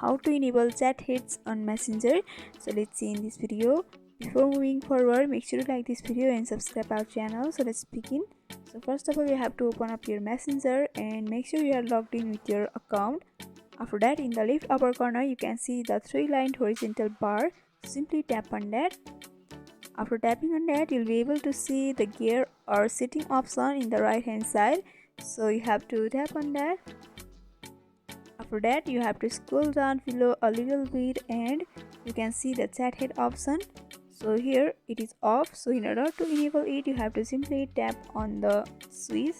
how to enable chat hits on Messenger. So let's see in this video. Before moving forward, make sure to like this video and subscribe our channel. So let's begin. So first of all, you have to open up your Messenger and make sure you are logged in with your account. After that, in the left upper corner, you can see the 3-line horizontal bar. Simply tap on that. After tapping on that, you'll be able to see the gear or setting option in the right hand side. So you have to tap on that. After that, you have to scroll down below a little bit and you can see the chat head option. So here it is off. So in order to enable it, you have to simply tap on the switch.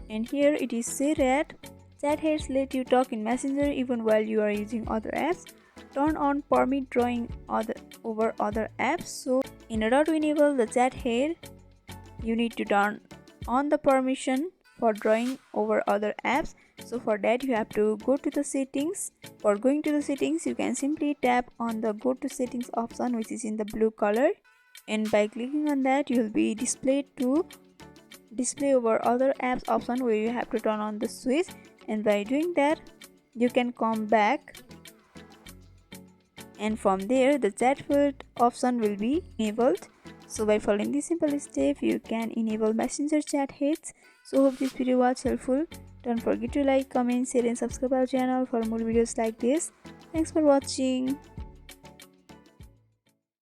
And here it is said that chat heads let you talk in Messenger even while you are using other apps. Turn on permit drawing over other apps. So in order to enable the chat head, you need to turn on the permission for drawing over other apps. So for that, you have to go to the settings. For going to the settings, you can simply tap on the go to settings option, which is in the blue color, and by clicking on that, you will be displayed to display over other apps option, where you have to turn on the switch. And by doing that, you can come back, and from there the chat field option will be enabled. So by following this simple step, you can enable Messenger chat hits. So hope this video was helpful. Don't forget to like, comment, share and subscribe our channel for more videos like this. Thanks for watching.